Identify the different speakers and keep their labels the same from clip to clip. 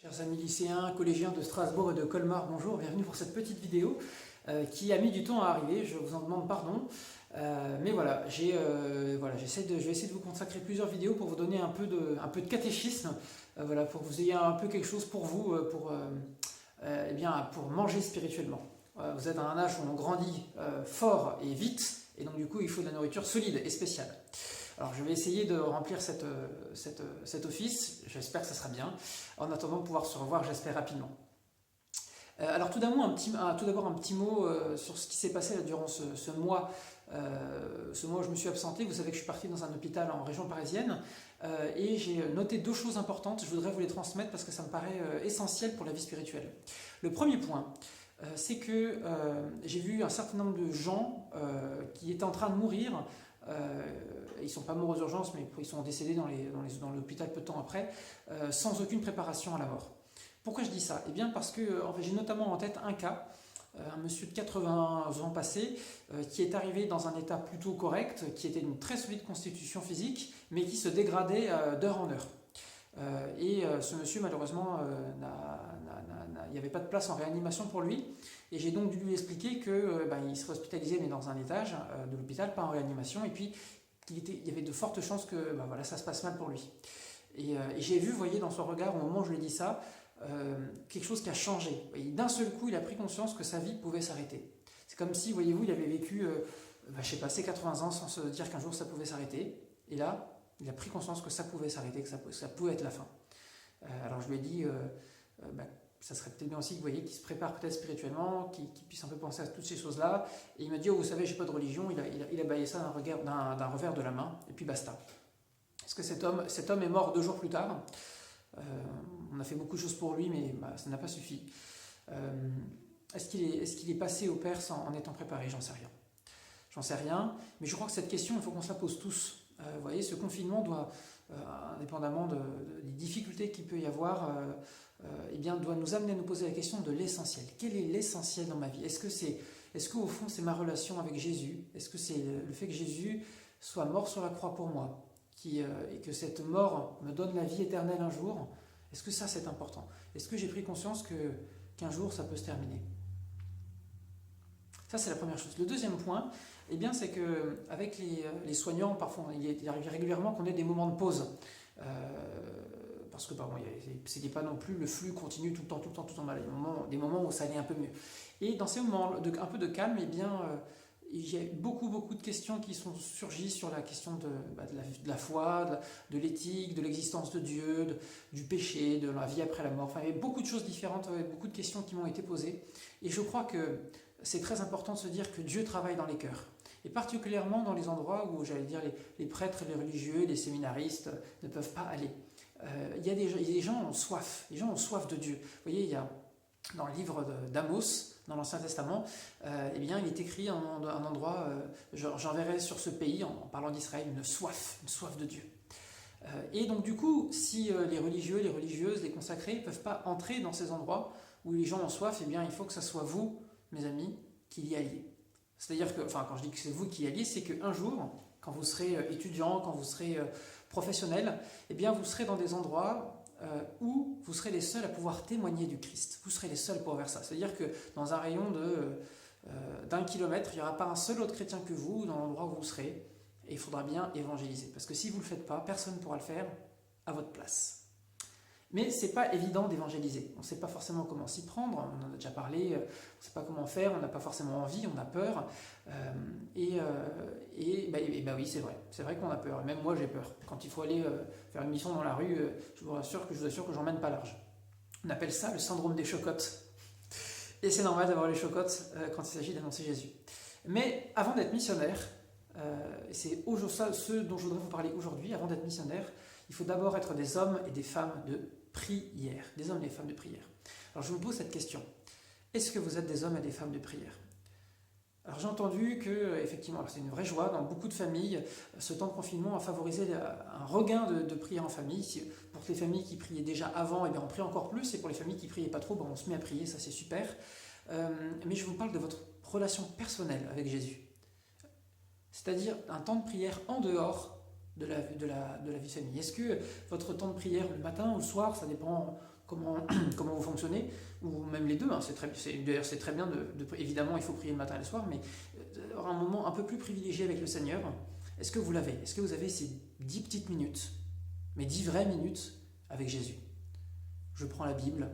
Speaker 1: Chers amis lycéens, collégiens de Strasbourg et de Colmar, bonjour, bienvenue pour cette petite vidéo qui a mis du temps à arriver, je vous en demande pardon. Mais voilà, je vais essayer de vous consacrer plusieurs vidéos pour vous donner un peu de catéchisme, voilà, pour que vous ayez un peu quelque chose pour vous, pour manger spirituellement. Vous êtes à un âge où on grandit fort et vite, et donc du coup il faut de la nourriture solide et spéciale. Alors je vais essayer de remplir cet office, j'espère que ça sera bien, en attendant de pouvoir se revoir, j'espère, rapidement. Alors tout d'abord un petit mot sur ce qui s'est passé là, durant ce mois où je me suis absenté. Vous savez que je suis parti dans un hôpital en région parisienne et j'ai noté deux choses importantes, je voudrais vous les transmettre parce que ça me paraît essentiel pour la vie spirituelle. Le premier point, c'est que j'ai vu un certain nombre de gens qui étaient en train de mourir. Ils ne sont pas morts aux urgences, mais ils sont décédés dans l'hôpital peu de temps après, sans aucune préparation à la mort. Pourquoi je dis ça? Eh bien parce que j'ai notamment en tête un cas, un monsieur de 80 ans passés, qui est arrivé dans un état plutôt correct, qui était d'une très solide constitution physique, mais qui se dégradait d'heure en heure. Ce monsieur, malheureusement, il n'y avait pas de place en réanimation pour lui. Et j'ai donc dû lui expliquer qu'il serait hospitalisé, mais dans un étage de l'hôpital, pas en réanimation. Et puis, il y avait de fortes chances que ça se passe mal pour lui. Et j'ai vu, vous voyez, dans son regard, au moment où je lui ai dit ça, quelque chose qui a changé. D'un seul coup, il a pris conscience que sa vie pouvait s'arrêter. C'est comme si, voyez-vous, il avait vécu, ses 80 ans sans se dire qu'un jour ça pouvait s'arrêter. Et là, il a pris conscience que ça pouvait s'arrêter, que ça pouvait être la fin. Alors je lui ai dit, ça serait peut-être bien aussi, vous voyez, qu'il se prépare peut-être spirituellement, qu'il puisse un peu penser à toutes ces choses-là. Et il m'a dit, oh, vous savez, j'ai pas de religion. Il a balayé ça d'un revers de la main, et puis basta. Est-ce que cet homme est mort 2 jours plus tard? On a fait beaucoup de choses pour lui, mais ça n'a pas suffi. Est-ce qu'il est passé au Père en étant préparé? J'en sais rien. J'en sais rien, mais je crois que cette question, il faut qu'on se la pose tous. Vous voyez, ce confinement doit, indépendamment des difficultés qu'il peut y avoir, doit nous amener à nous poser la question de l'essentiel. Quel est l'essentiel dans ma vie? Est-ce qu'au fond, c'est ma relation avec Jésus? Est-ce que c'est le fait que Jésus soit mort sur la croix pour moi, et que cette mort me donne la vie éternelle un jour? Est-ce que ça, c'est important? Est-ce que j'ai pris conscience qu'un jour, ça peut se terminer? Ça, c'est la première chose. Le deuxième point, c'est qu'avec les soignants, parfois, il arrive régulièrement qu'on ait des moments de pause. Parce que, c'était pas non plus le flux continu tout le temps. Il y a des moments où ça allait un peu mieux. Et dans ces moments un peu de calme, il y a beaucoup de questions qui sont surgies sur la question de la foi, de l'éthique, de l'existence de Dieu, du péché, de la vie après la mort. Enfin, il y avait beaucoup de choses différentes, beaucoup de questions qui m'ont été posées. Et je crois que c'est très important de se dire que Dieu travaille dans les cœurs. Et particulièrement dans les endroits où, les prêtres, les religieux, les séminaristes ne peuvent pas aller. Il y a des gens qui ont soif. Les gens ont soif de Dieu. Vous voyez, il y a dans le livre d'Amos, dans l'Ancien Testament, il est écrit à un endroit, j'enverrai sur ce pays, en parlant d'Israël, une soif de Dieu. Et donc du coup, si les religieux, les religieuses, les consacrés ne peuvent pas entrer dans ces endroits où les gens ont soif, il faut que ce soit vous, mes amis, qui y alliez. C'est-à-dire que, quand je dis que c'est vous qui y alliez, c'est qu'un jour, quand vous serez étudiant, quand vous serez professionnel, vous serez dans des endroits où vous serez les seuls à pouvoir témoigner du Christ. Vous serez les seuls pour faire ça. C'est-à-dire que dans un rayon d'1 kilomètre, il n'y aura pas un seul autre chrétien que vous dans l'endroit où vous serez, et il faudra bien évangéliser. Parce que si vous ne le faites pas, personne ne pourra le faire à votre place. Mais ce n'est pas évident d'évangéliser. On ne sait pas forcément comment s'y prendre, on en a déjà parlé, on ne sait pas comment faire, on n'a pas forcément envie, on a peur. Oui, c'est vrai. C'est vrai qu'on a peur. Et même moi, j'ai peur. Quand il faut aller faire une mission dans la rue, je vous assure que j'emmène pas large. On appelle ça le syndrome des chocottes. Et c'est normal d'avoir les chocottes quand il s'agit d'annoncer Jésus. Mais avant d'être missionnaire, c'est ce dont je voudrais vous parler aujourd'hui, avant d'être missionnaire, il faut d'abord être des hommes et des femmes de prière. Des hommes et des femmes de prière. Alors je vous pose cette question. Est-ce que vous êtes des hommes et des femmes de prière? Alors j'ai entendu que, effectivement, c'est une vraie joie, dans beaucoup de familles, ce temps de confinement a favorisé un regain de prière en famille. Pour les familles qui priaient déjà avant, on prie encore plus, et pour les familles qui ne priaient pas trop, on se met à prier, ça c'est super. Mais je vous parle de votre relation personnelle avec Jésus. C'est-à-dire un temps de prière en dehors de la vie de famille. Est-ce que votre temps de prière le matin ou le soir, ça dépend comment, comment vous fonctionnez, ou même les deux, hein, d'ailleurs c'est très bien, évidemment il faut prier le matin et le soir, mais avoir un moment un peu plus privilégié avec le Seigneur. Est-ce que vous l'avez? Est-ce que vous avez ces 10 petites minutes, mais 10 vraies minutes avec Jésus? Je prends la Bible,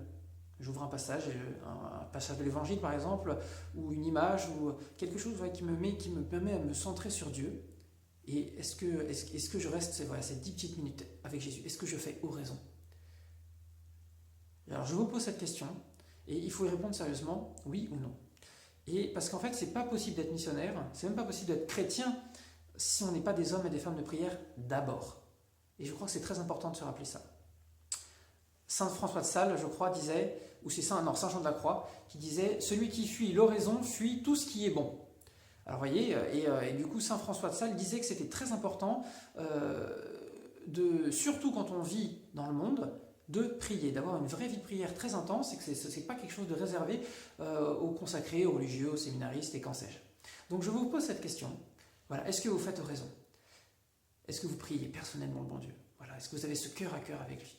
Speaker 1: j'ouvre un passage de l'Évangile par exemple, ou une image, ou quelque chose qui me permet de me centrer sur Dieu. Et est-ce que je reste ces 10 petites minutes avec Jésus? Est-ce que je fais oraison? Alors je vous pose cette question, et il faut y répondre sérieusement, oui ou non. Et parce qu'en fait, c'est pas possible d'être missionnaire, c'est même pas possible d'être chrétien si on n'est pas des hommes et des femmes de prière d'abord. Et je crois que c'est très important de se rappeler ça. Saint François de Sales, je crois, disait, ou c'est Saint Jean de la Croix, qui disait « Celui qui fuit l'oraison fuit tout ce qui est bon ». Alors vous voyez, et du coup Saint François de Sales disait que c'était très important, surtout quand on vit dans le monde, de prier, d'avoir une vraie vie de prière très intense, et que ce n'est pas quelque chose de réservé aux consacrés, aux religieux, aux séminaristes et qu'en sais-je. Donc je vous pose cette question, voilà, est-ce que vous faites oraison? Est-ce que vous priez personnellement le bon Dieu? Voilà, est-ce que vous avez ce cœur à cœur avec lui?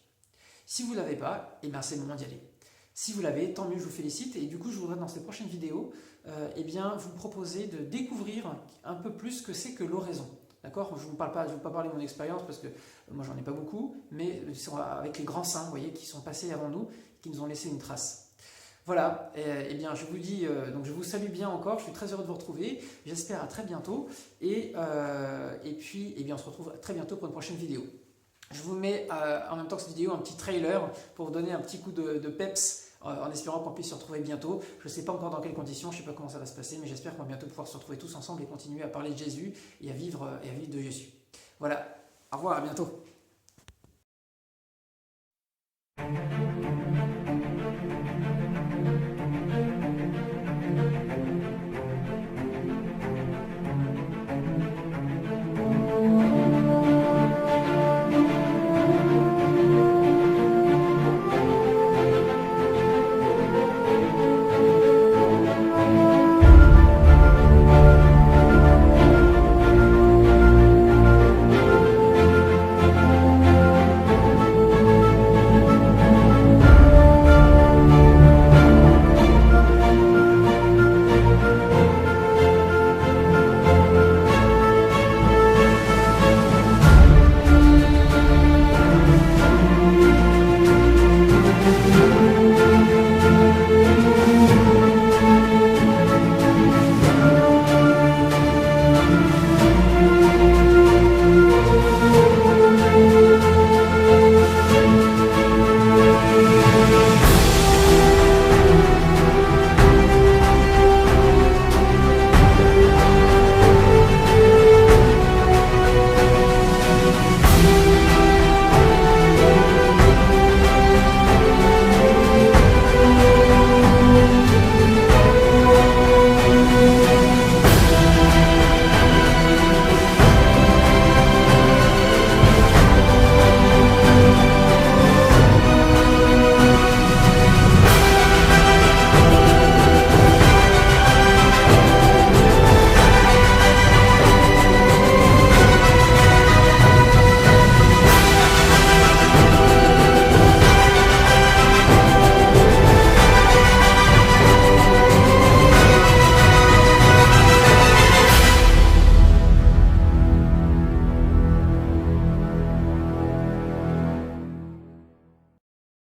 Speaker 1: Si vous ne l'avez pas, eh bien c'est le moment d'y aller. Si vous l'avez, tant mieux, je vous félicite. Et du coup, je voudrais dans ces prochaines vidéos vous proposer de découvrir un peu plus ce que c'est que l'oraison. D'accord? Je ne vais pas parler de mon expérience parce que moi, j'en ai pas beaucoup, mais avec les grands saints, vous voyez, qui sont passés avant nous, qui nous ont laissé une trace. Voilà, eh bien je vous dis, donc je vous salue bien encore, je suis très heureux de vous retrouver, j'espère à très bientôt, et puis eh bien, on se retrouve très bientôt pour une prochaine vidéo. Je vous mets en même temps que cette vidéo un petit trailer pour vous donner un petit coup de peps en espérant qu'on puisse se retrouver bientôt. Je ne sais pas encore dans quelles conditions, je ne sais pas comment ça va se passer, mais j'espère qu'on va bientôt pouvoir se retrouver tous ensemble et continuer à parler de Jésus et à vivre de Jésus. Voilà, au revoir, à bientôt.